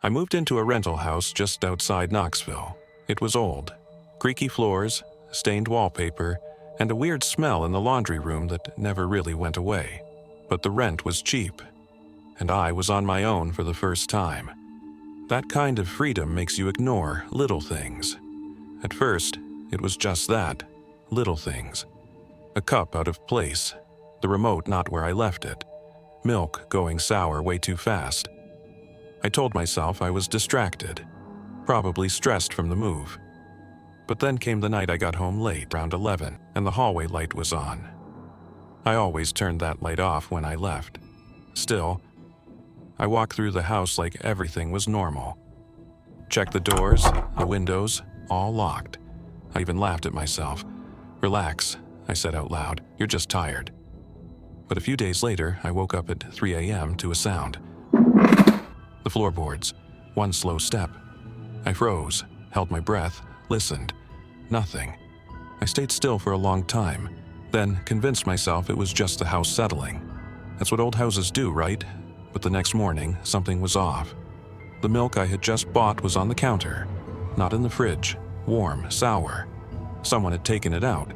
I moved into a rental house just outside Knoxville. It was old. Creaky floors, stained wallpaper, and a weird smell in the laundry room that never really went away. But the rent was cheap, and I was on my own for the first time. That kind of freedom makes you ignore little things. At first, it was just that, little things. A cup out of place, the remote not where I left it, milk going sour way too fast. I told myself I was distracted, probably stressed from the move. But then came the night I got home late, around 11, and the hallway light was on. I always turned that light off when I left. Still, I walked through the house like everything was normal. Checked the doors, the windows, all locked. I even laughed at myself. "Relax," I said out loud, "you're just tired." But a few days later, I woke up at 3 a.m. to a sound. The floorboards, one slow step. I froze, held my breath, listened. Nothing. I stayed still for a long time, then convinced myself it was just the house settling. That's what old houses do, right? But the next morning, something was off. The milk I had just bought was on the counter, not in the fridge, warm, sour. Someone had taken it out.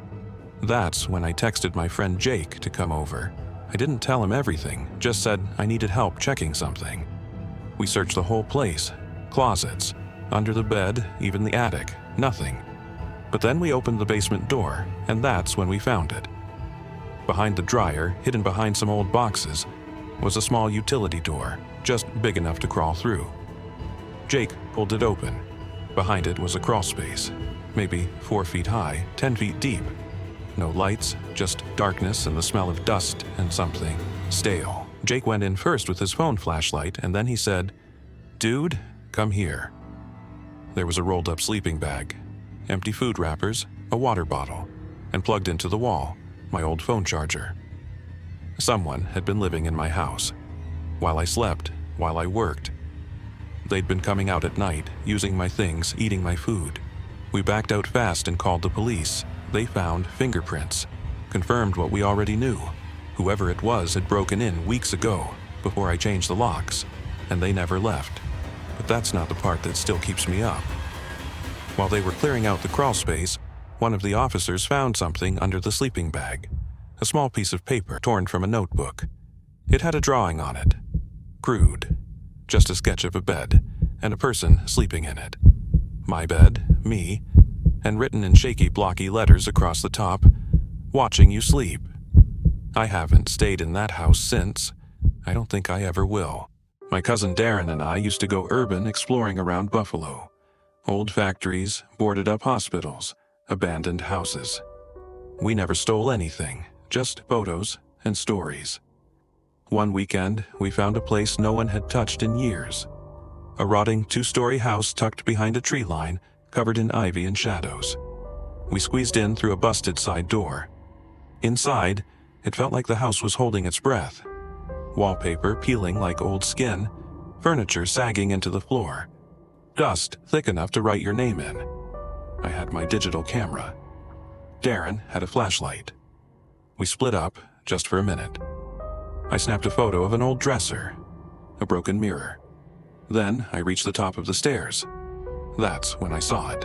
That's when I texted my friend Jake to come over. I didn't tell him everything, just said I needed help checking something. We searched the whole place, closets, under the bed, even the attic, nothing. But then we opened the basement door, and that's when we found it. Behind the dryer, hidden behind some old boxes, was a small utility door, just big enough to crawl through. Jake pulled it open. Behind it was a crawl space, maybe 4 feet high, 10 feet deep. No lights, just darkness and the smell of dust and something stale. Jake went in first with his phone flashlight, and then he said, "Dude, come here." There was a rolled-up sleeping bag, empty food wrappers, a water bottle, and plugged into the wall, my old phone charger. Someone had been living in my house. While I slept, while I worked. They'd been coming out at night, using my things, eating my food. We backed out fast and called the police. They found fingerprints, confirmed what we already knew. Whoever it was had broken in weeks ago, before I changed the locks, and they never left. But that's not the part that still keeps me up. While they were clearing out the crawl space, one of the officers found something under the sleeping bag. A small piece of paper torn from a notebook. It had a drawing on it. Crude. Just a sketch of a bed, and a person sleeping in it. My bed, me, and written in shaky, blocky letters across the top, "Watching you sleep." I haven't stayed in that house since. I don't think I ever will. My cousin Darren and I used to go urban exploring around Buffalo. Old factories, boarded-up hospitals, abandoned houses. We never stole anything, just photos and stories. One weekend, we found a place no one had touched in years. A rotting 2-story house tucked behind a tree line, covered in ivy and shadows. We squeezed in through a busted side door. Inside, it felt like the house was holding its breath. Wallpaper peeling like old skin, furniture sagging into the floor. Dust thick enough to write your name in. I had my digital camera. Darren had a flashlight. We split up, just for a minute. I snapped a photo of an old dresser, a broken mirror. Then I reached the top of the stairs. That's when I saw it.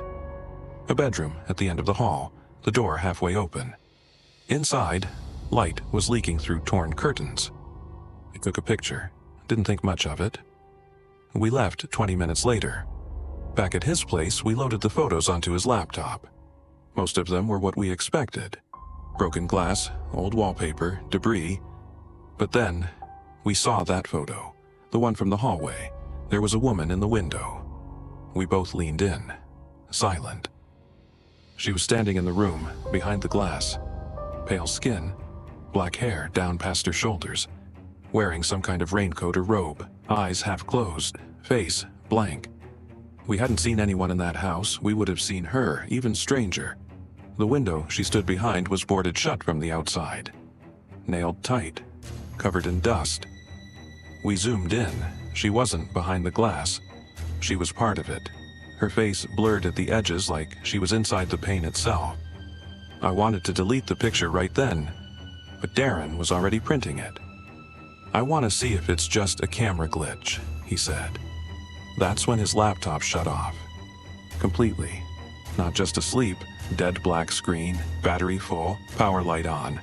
A bedroom at the end of the hall, the door halfway open. Inside, light was leaking through torn curtains. I took a picture, didn't think much of it. We left 20 minutes later. Back at his place, we loaded the photos onto his laptop. Most of them were what we expected. Broken glass, old wallpaper, debris. But then, we saw that photo, the one from the hallway. There was a woman in the window. We both leaned in, silent. She was standing in the room, behind the glass. Pale skin, black hair down past her shoulders, wearing some kind of raincoat or robe, eyes half closed, face blank. We hadn't seen anyone in that house. We would have seen her, even stranger. The window she stood behind was boarded shut from the outside. Nailed tight, covered in dust. We zoomed in. She wasn't behind the glass. She was part of it. Her face blurred at the edges like she was inside the pane itself. I wanted to delete the picture right then, but Darren was already printing it. "I want to see if it's just a camera glitch," he said. That's when his laptop shut off. Completely. Not just asleep, dead black screen, battery full, power light on.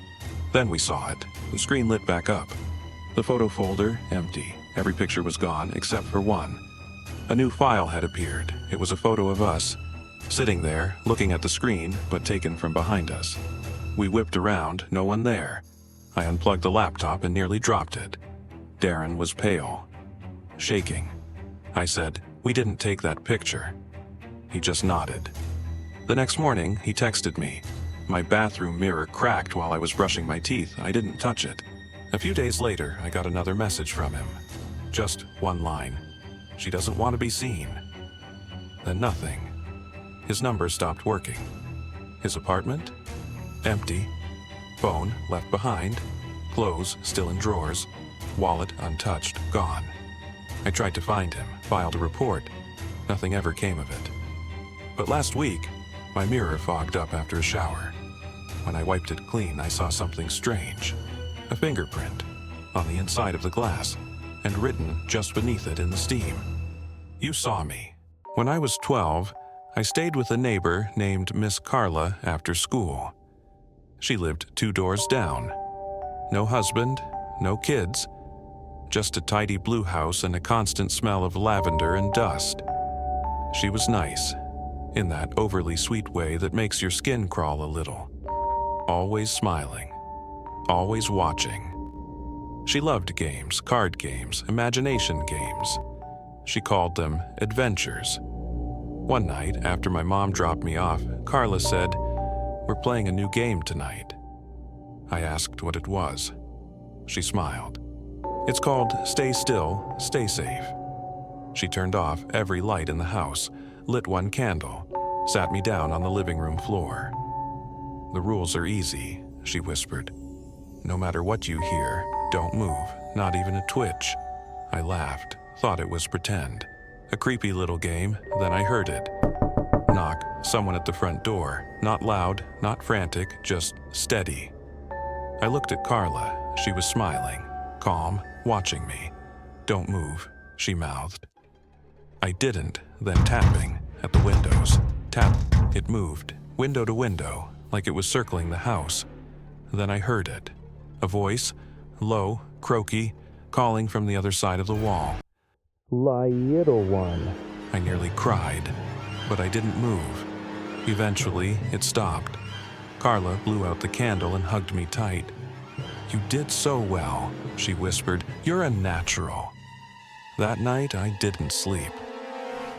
Then we saw it. The screen lit back up. The photo folder, empty. Every picture was gone except for one. A new file had appeared. It was a photo of us, sitting there, looking at the screen, but taken from behind us. We whipped around, no one there. I unplugged the laptop and nearly dropped it. Darren was pale, shaking. I said, "We didn't take that picture." He just nodded. The next morning, he texted me. My bathroom mirror cracked while I was brushing my teeth. I didn't touch it. A few days later, I got another message from him. Just one line. "She doesn't want to be seen." Then nothing. His number stopped working. His apartment? Empty. Phone left behind. Clothes still in drawers. Wallet untouched, gone. I tried to find him, filed a report. Nothing ever came of it. But last week, my mirror fogged up after a shower. When I wiped it clean, I saw something strange. A fingerprint on the inside of the glass, and written just beneath it in the steam. "You saw me. When I was 12, I stayed with a neighbor named Miss Carla after school. She lived 2 doors down. No husband, no kids, just a tidy blue house and a constant smell of lavender and dust. She was nice, in that overly sweet way that makes your skin crawl a little. Always smiling, always watching. She loved games, card games, imagination games. She called them adventures. One night, after my mom dropped me off, Carla said, "We're playing a new game tonight." I asked what it was. She smiled. "It's called Stay Still, Stay Safe." She turned off every light in the house, lit one candle, sat me down on the living room floor. "The rules are easy," she whispered. "No matter what you hear, don't move, not even a twitch." I laughed, thought it was pretend. A creepy little game, then I heard it. Knock, someone at the front door. Not loud, not frantic, just steady. I looked at Carla. She was smiling, calm, watching me. "Don't move," she mouthed. I didn't, then tapping at the windows. Tap, it moved, window to window, like it was circling the house. Then I heard it. A voice, low, croaky, calling from the other side of the wall. "Little one." I nearly cried, but I didn't move. Eventually, it stopped. Carla blew out the candle and hugged me tight. "You did so well," she whispered. "You're a natural." That night, I didn't sleep.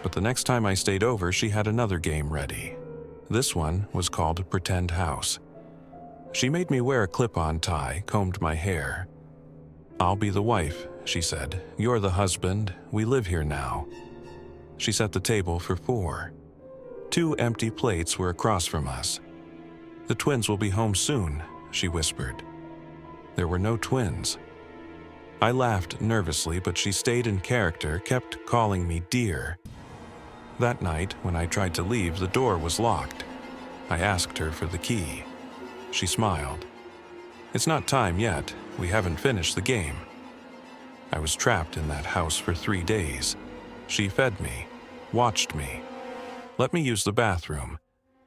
But the next time I stayed over, she had another game ready. This one was called Pretend House. She made me wear a clip-on tie, combed my hair. "I'll be the wife," she said. "You're the husband. We live here now." She set the table for 4. 2 empty plates were across from us. "The twins will be home soon," she whispered. There were no twins. I laughed nervously, but she stayed in character, kept calling me dear. That night, when I tried to leave, the door was locked. I asked her for the key. She smiled. "It's not time yet. We haven't finished the game." I was trapped in that house for 3 days. She fed me, watched me, let me use the bathroom.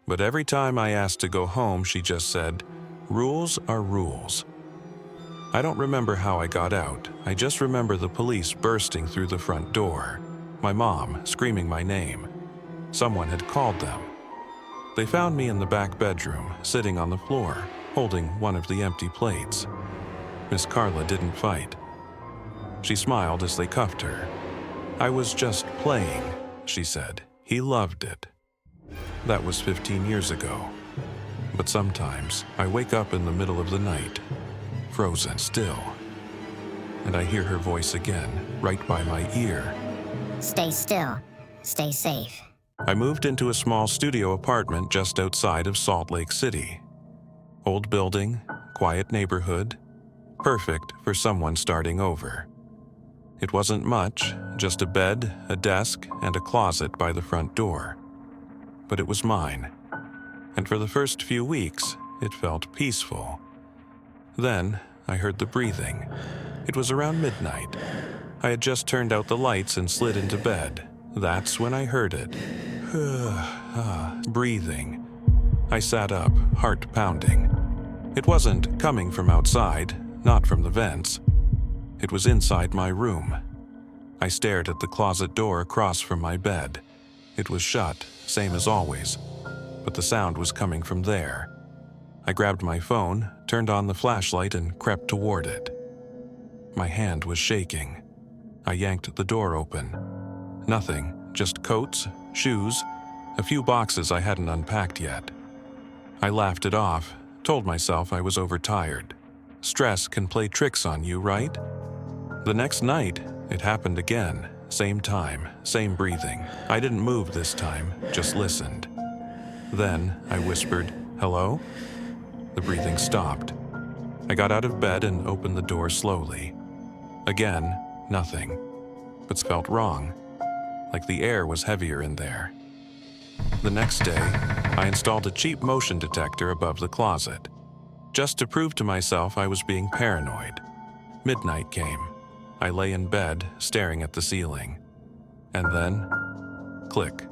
But every time I asked to go home, she just said, "Rules are rules." I don't remember how I got out. I just remember the police bursting through the front door. My mom screaming my name. Someone had called them. They found me in the back bedroom, sitting on the floor, holding one of the empty plates. Miss Carla didn't fight. She smiled as they cuffed her. "I was just playing," she said. "He loved it." That was 15 years ago. But sometimes I wake up in the middle of the night, frozen still, and I hear her voice again, right by my ear. "Stay still. Stay safe." I moved into a small studio apartment just outside of Salt Lake City. Old building, quiet neighborhood, perfect for someone starting over. It wasn't much, just a bed, a desk, and a closet by the front door. But it was mine. And for the first few weeks, it felt peaceful. Then, I heard the breathing. It was around midnight. I had just turned out the lights and slid into bed. That's when I heard it. Breathing. I sat up, heart pounding. It wasn't coming from outside, not from the vents. It was inside my room. I stared at the closet door across from my bed. It was shut, same as always, but the sound was coming from there. I grabbed my phone, turned on the flashlight, and crept toward it. My hand was shaking. I yanked the door open. Nothing, just coats, shoes, a few boxes I hadn't unpacked yet. I laughed it off, told myself I was overtired. Stress can play tricks on you, right? The next night, it happened again. Same time, same breathing. I didn't move this time, just listened. Then I whispered, "Hello?" The breathing stopped. I got out of bed and opened the door slowly. Again, nothing, but felt wrong, like the air was heavier in there. The next day, I installed a cheap motion detector above the closet, just to prove to myself I was being paranoid. Midnight came. I lay in bed, staring at the ceiling. And then, click.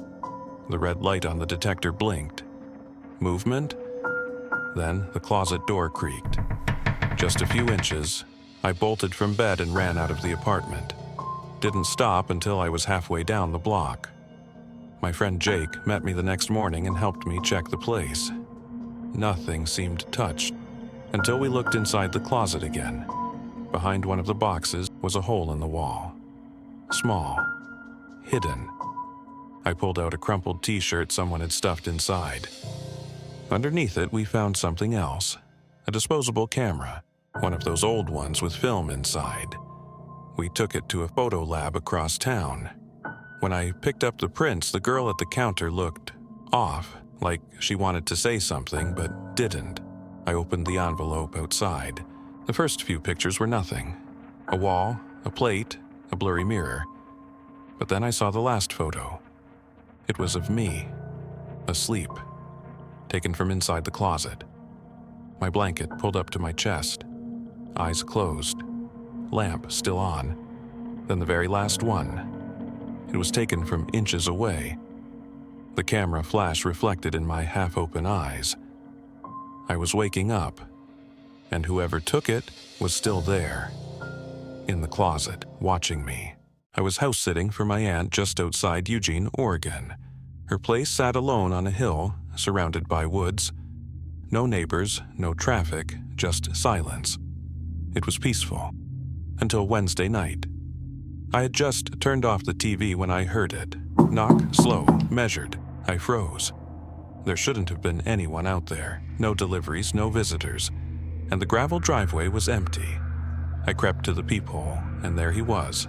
The red light on the detector blinked. Movement? Then the closet door creaked. Just a few inches, I bolted from bed and ran out of the apartment. Didn't stop until I was halfway down the block. My friend Jake met me the next morning and helped me check the place. Nothing seemed touched, until we looked inside the closet again. Behind one of the boxes was a hole in the wall. Small. Hidden. I pulled out a crumpled t-shirt someone had stuffed inside. Underneath it, we found something else. A disposable camera, one of those old ones with film inside. We took it to a photo lab across town. When I picked up the prints, the girl at the counter looked off, like she wanted to say something but didn't. I opened the envelope outside. The first few pictures were nothing. A wall, a plate, a blurry mirror. But then I saw the last photo. It was of me, asleep, taken from inside the closet. My blanket pulled up to my chest, eyes closed, lamp still on. Then the very last one. It was taken from inches away. The camera flash reflected in my half-open eyes. I was waking up, and whoever took it was still there, in the closet, watching me. I was house-sitting for my aunt just outside Eugene, Oregon. Her place sat alone on a hill, surrounded by woods. No neighbors, no traffic, just silence. It was peaceful. Until Wednesday night. I had just turned off the TV when I heard it. Knock, slow, measured. I froze. There shouldn't have been anyone out there. No deliveries, no visitors. And the gravel driveway was empty. I crept to the peephole, and there he was.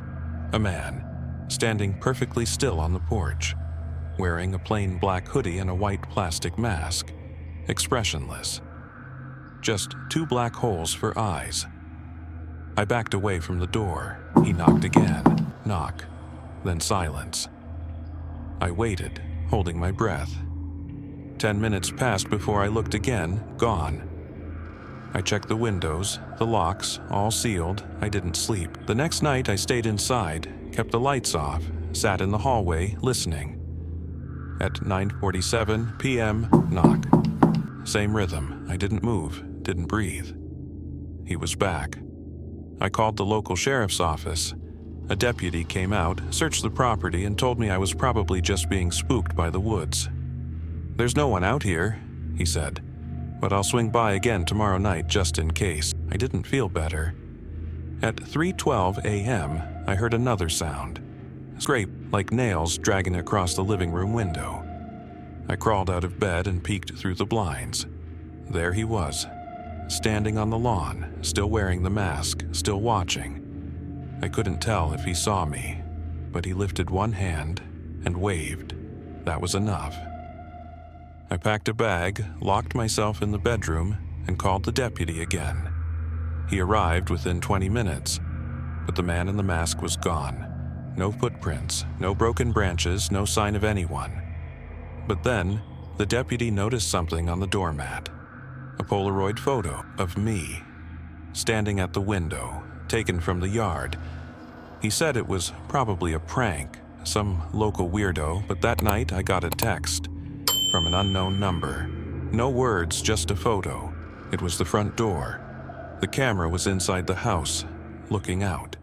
A man, standing perfectly still on the porch, wearing a plain black hoodie and a white plastic mask, expressionless. Just two black holes for eyes. I backed away from the door. He knocked again. Knock. Then silence. I waited, holding my breath. 10 minutes passed before I looked again, gone. I checked the windows, the locks, all sealed. I didn't sleep. The next night I stayed inside, kept the lights off, sat in the hallway, listening. At 9:47 p.m., knock. Same rhythm. I didn't move, didn't breathe. He was back. I called the local sheriff's office. A deputy came out, searched the property, and told me I was probably just being spooked by the woods. "There's no one out here," he said, "but I'll swing by again tomorrow night just in case." I didn't feel better. At 3:12 a.m., I heard another sound. Scrape, like nails dragging across the living room window. I crawled out of bed and peeked through the blinds. There he was, standing on the lawn, still wearing the mask, still watching. I couldn't tell if he saw me, but he lifted one hand and waved. That was enough. I packed a bag, locked myself in the bedroom, and called the deputy again. He arrived within 20 minutes, but the man in the mask was gone. No footprints, no broken branches, no sign of anyone. But then, the deputy noticed something on the doormat. A Polaroid photo of me, standing at the window, taken from the yard. He said it was probably a prank, some local weirdo, but that night I got a text from an unknown number. No words, just a photo. It was the front door. The camera was inside the house, looking out.